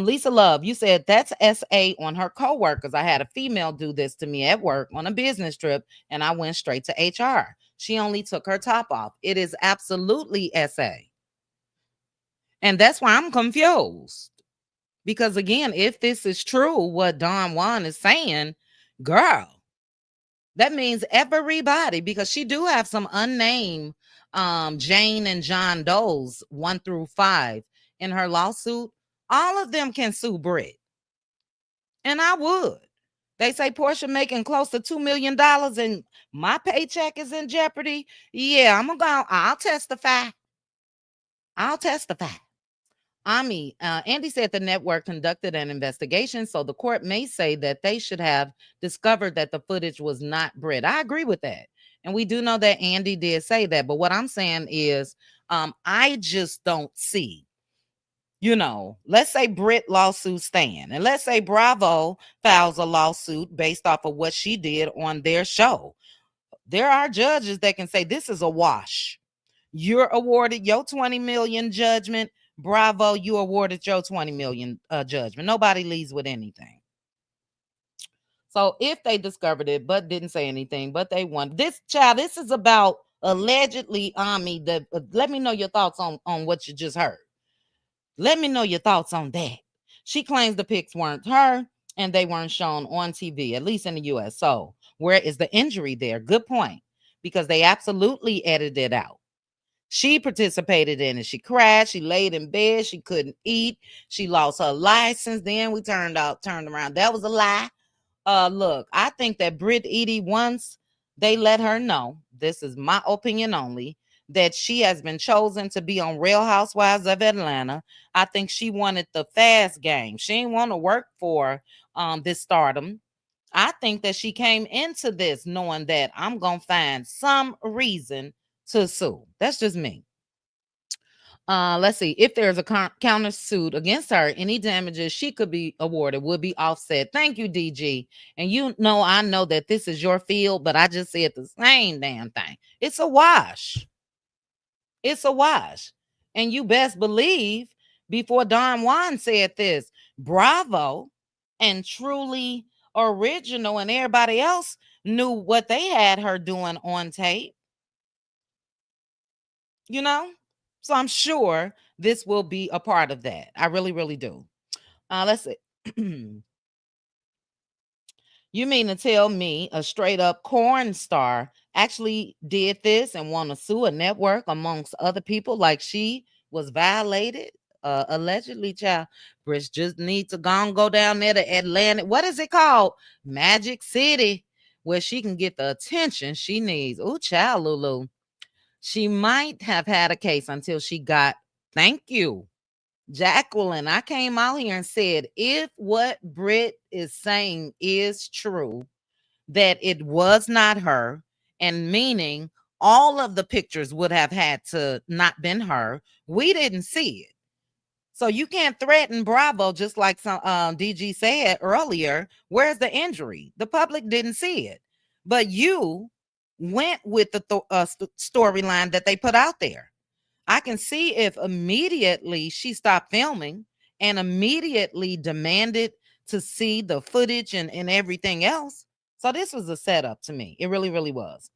Lisa Love, you said that's SA on her coworkers. I had a female do this to me at work on a business trip, and I went straight to HR. She only took her top off. It is absolutely SA. And that's why I'm confused. Because again, if this is true, what Don Juan is saying, girl, that means everybody, because she do have some unnamed Jane and John Does 1 through 5 in her lawsuit. All of them can sue Brit. And I would. They say Porsha making close to $2 million and my paycheck is in jeopardy. Yeah, I'll testify. I'll testify. Andy said the network conducted an investigation, so the court may say that they should have discovered that the footage was not Brit. I agree with that. And we do know that Andy did say that. But what I'm saying is, I just don't see, let's say Brit lawsuit stand. And let's say Bravo files a lawsuit based off of what she did on their show. There are judges that can say this is a wash. You're awarded your 20 million judgment. Bravo, you awarded your 20 million judgment. Nobody leaves with anything. So if they discovered it but didn't say anything, but they won. This is about allegedly Ami. Let me know your thoughts on what you just heard. Let me know your thoughts on that. She claims the pics weren't her and they weren't shown on TV, at least in the US. So where is the injury there? Good point. Because they absolutely edited it out. She participated in it. She crashed. She laid in bed. She couldn't eat. She lost her license. Then we turned around. That was a lie. Look, I think that Brit Eady, once they let her know, this is my opinion only, that she has been chosen to be on Real Housewives of Atlanta. I think she wanted the fast game. She didn't want to work for this stardom. I think that she came into this knowing that I'm going to find some reason to sue. That's just me. Let's see. If there's a countersuit against her, any damages she could be awarded would be offset. Thank you, DG. And I know that this is your field, but I just said the same damn thing. It's a wash. It's a wash. And you best believe before Don Juan said this, Bravo and Truly Original and everybody else knew what they had her doing on tape. So I'm sure this will be a part of that. I really, really do. Let's see. You mean to tell me a straight up corn star actually did this and want to sue a network amongst other people like she was violated? Allegedly, child. Brit just needs to go down there to Atlanta. What is it called? Magic City, where she can get the attention she needs. Oh, child, Lulu. She might have had a case until she got, thank you, Jacqueline. I came out here and said, if what Brit is saying is true, that it was not her, and meaning all of the pictures would have had to not been her, we didn't see it. So you can't threaten Bravo, just like some DG said earlier. Where's the injury? The public didn't see it, but you went with the storyline that they put out there. I can see if immediately she stopped filming and immediately demanded to see the footage and everything else. So this was a setup to me. It really, really was.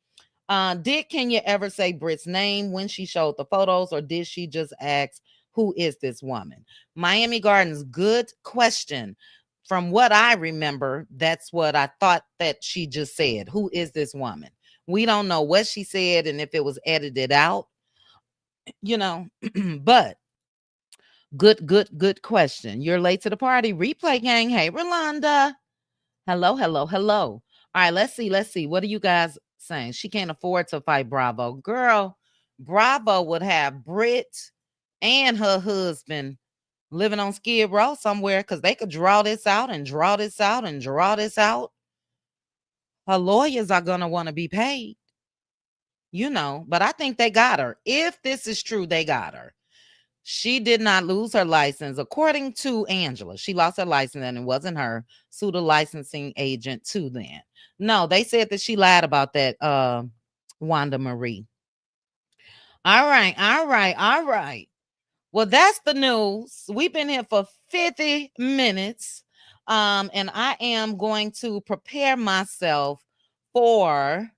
Did Kenya ever say Brit's name when she showed the photos, or did she just ask, who is this woman? Miami Gardens, good question. From what I remember, that's what I thought that she just said. Who is this woman? We don't know what she said and if it was edited out, but good question. You're late to the party. Replay gang. Hey, Rolanda. Hello. All right, let's see. What are you guys saying? She can't afford to fight Bravo. Girl, Bravo would have Brit and her husband living on Skid Row somewhere, because they could draw this out and draw this out and draw this out. Her lawyers are going to want to be paid, but I think they got her. If this is true, they got her. She did not lose her license. According to Angela, she lost her license and it wasn't her. Sue the licensing agent too then. No, they said that she lied about that, Wanda Marie. All right. Well, that's the news. We've been here for 50 minutes. And I am going to prepare myself for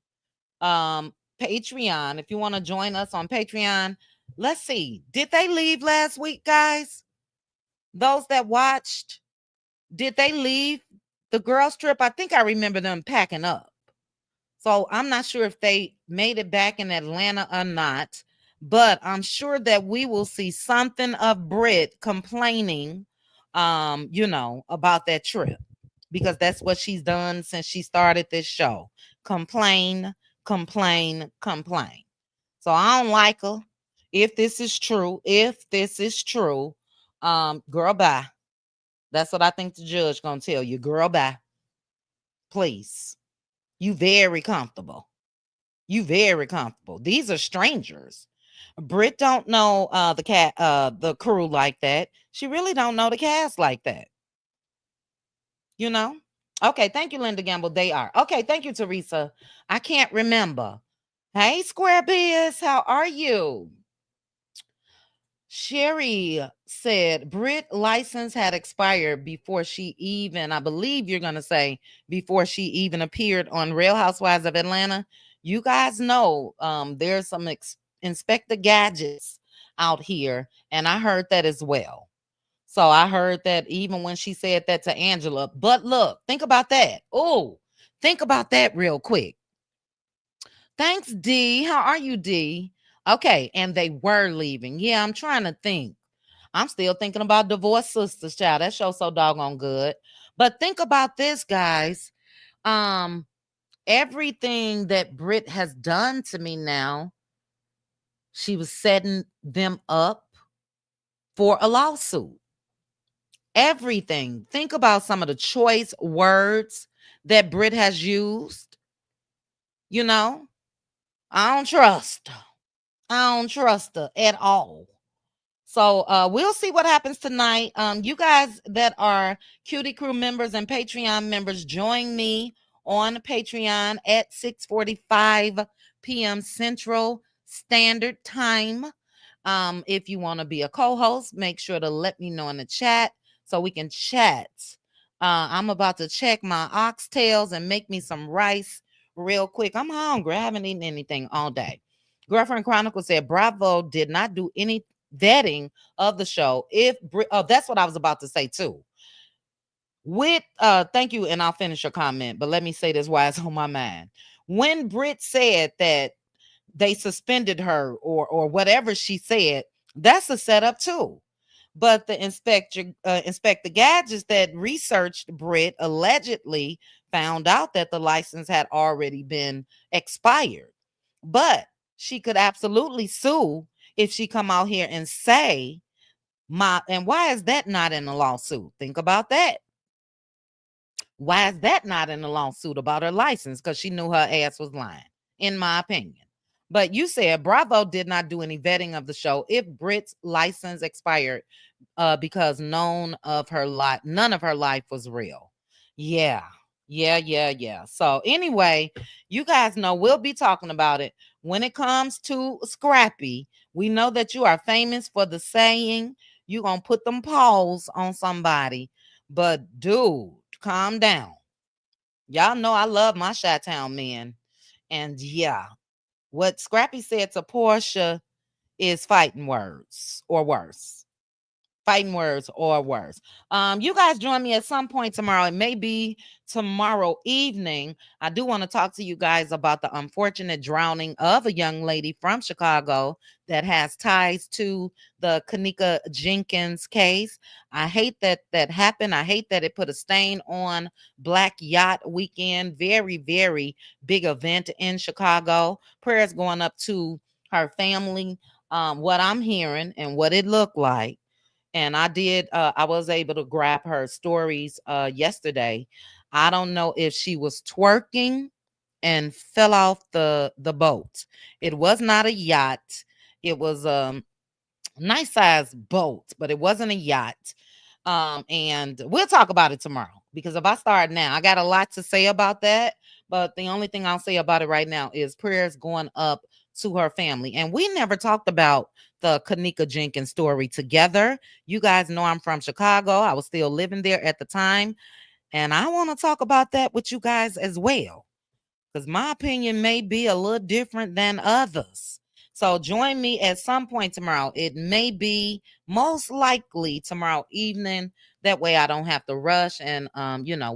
Patreon. If you want to join us on Patreon, let's see. Did they leave last week, guys? Those that watched, did they leave the girls trip? I think I remember them packing up. So I'm not sure if they made it back in Atlanta or not, but I'm sure that we will see something of Brit complaining, about that trip, because that's what she's done since she started this show. Complain. So I don't like her. If this is true, girl, bye. That's what I think the judge gonna tell you. Girl, bye. Please. You very comfortable. These are strangers. Brit don't know the crew like that. She really don't know the cast like that. Okay, thank you, Linda Gamble. They are. Okay, thank you, Teresa. I can't remember. Hey, Square Biz, how are you? Sherry said Brit license had expired before she even, I believe you're going to say, before she even appeared on Real Housewives of Atlanta. You guys know there's some Inspector Gadgets out here, and I heard that as well. So I heard that even when she said that to Angela. But look, think about that. Oh, think about that real quick. Thanks, D. How are you, D? Okay, and they were leaving. Yeah, I'm trying to think. I'm still thinking about Divorced Sisters, child. That show's so doggone good. But think about this, guys. Everything that Brit has done to me now, she was setting them up for a lawsuit. Everything. Think about some of the choice words that Brit has used. I don't trust her at all. So we'll see what happens tonight. You guys that are Cutie Crew members and Patreon members, join me on Patreon at 6:45 p.m. Central Standard Time. If you want to be a co-host, make sure to let me know in the chat so we can chat. I'm about to check my oxtails and make me some rice real quick. I'm hungry. I haven't eaten anything all day. Girlfriend Chronicle said Bravo did not do any vetting of the show. That's what I was about to say too. Thank you, and I'll finish your comment, but let me say this while it's on my mind. When Brit said that they suspended her or whatever she said, that's a setup too. But the Inspector Gadgets that researched Brit allegedly found out that the license had already been expired. But she could absolutely sue if she come out here and say and why is that not in the lawsuit? Think about that. Why is that not in the lawsuit about her license? Because she knew her ass was lying, in my opinion. But you said Bravo did not do any vetting of the show if Brit's license expired because none of her life was real. Yeah. So anyway, you guys know we'll be talking about it. When it comes to Scrappy, we know that you are famous for the saying, you're going to put them paws on somebody. But dude, calm down. Y'all know I love my Chi-Town men. And yeah, what Scrappy said to Porsha is fighting words or worse. You guys join me at some point tomorrow. It may be tomorrow evening. I do want to talk to you guys about the unfortunate drowning of a young lady from Chicago that has ties to the Kanika Jenkins case. I hate that happened. I hate that it put a stain on Black Yacht Weekend. Very, very big event in Chicago. Prayers going up to her family. What I'm hearing and what it looked like. And I was able to grab her stories yesterday. I don't know if she was twerking and fell off the boat. It was not a yacht. It was nice size boat, but it wasn't a yacht. And we'll talk about it tomorrow, because if I start now, I got a lot to say about that. But the only thing I'll say about it right now is prayers going up to her family. And we never talked about the Kanika Jenkins story together. You guys know I'm from Chicago. I was still living there at the time. And I want to talk about that with you guys as well, because my opinion may be a little different than others. So join me at some point tomorrow. It may be most likely tomorrow evening. That way I don't have to rush, and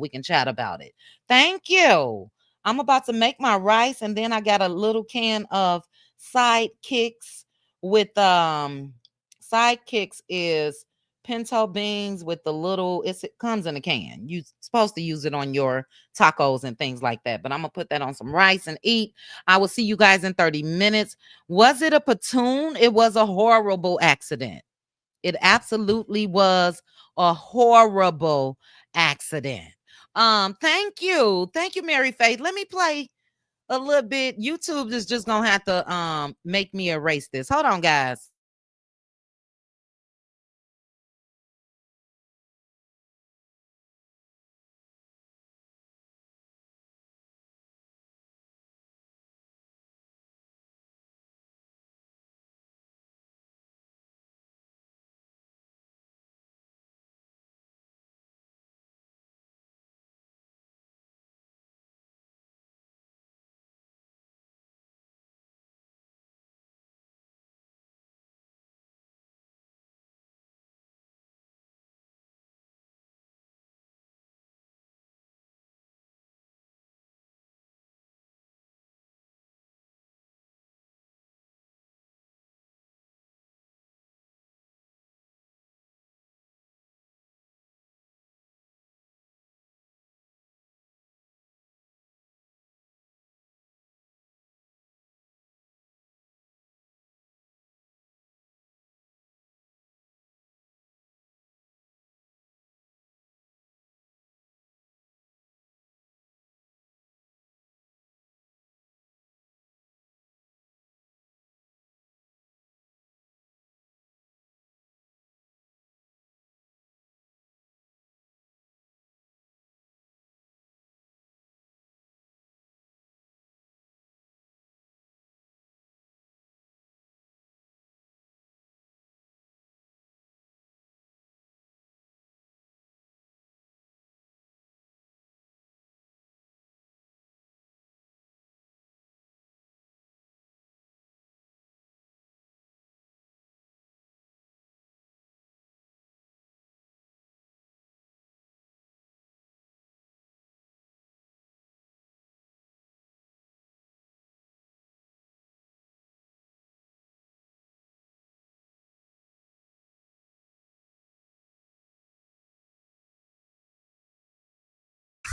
we can chat about it. Thank you. I'm about to make my rice, and then I got a little can of sidekicks with sidekicks is pinto beans with the little, it comes in a can. You're supposed to use it on your tacos and things like that. But I'm gonna put that on some rice and eat. I will see you guys in 30 minutes. Was it a platoon? It was a horrible accident. It absolutely was a horrible accident. Thank you. Thank you, Mary Faith. Let me play a little bit. YouTube is just gonna have to make me erase this. Hold on, guys.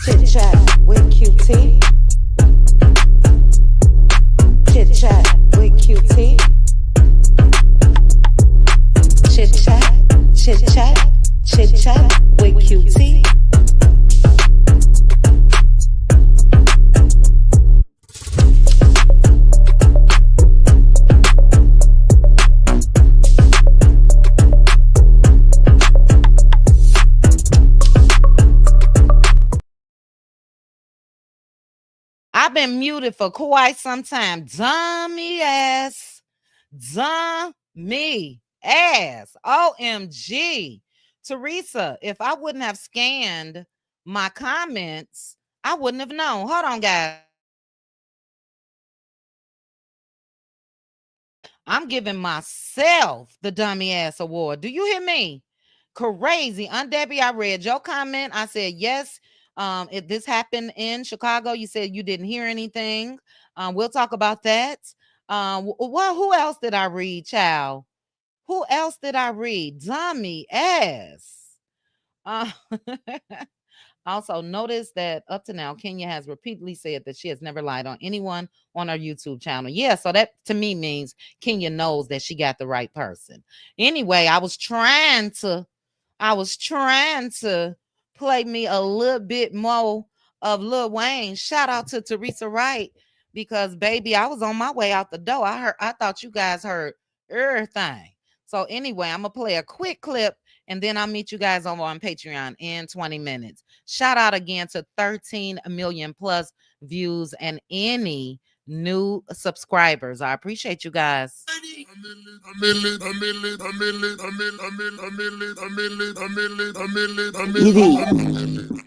Chit chat with QT. Chit chat with QT. Chit chat, chit chat, chit chat with QT. I've been muted for quite some time. Dummy ass. Dummy ass. OMG. Teresa, if I wouldn't have scanned my comments, I wouldn't have known. Hold on, guys. I'm giving myself the dummy ass award. Do you hear me? Crazy. Aunt Debbie, I read your comment. I said, yes, if this happened in Chicago, you said you didn't hear anything. We'll talk about that. Well, who else did I read, child? Who else did I read? Dummy ass. Uh, Also, notice that up to now, Kenya has repeatedly said that she has never lied on anyone on her YouTube channel. Yeah, so that to me means Kenya knows that she got the right person. Anyway, I was trying to play me a little bit more of Lil Wayne. Shout out to Teresa Wright, because baby, I was on my way out the door. I thought you guys heard everything. So anyway, I'm gonna play a quick clip and then I'll meet you guys over on Patreon in 20 minutes. Shout out again to 13 million plus views and any new subscribers. I appreciate you guys. Easy.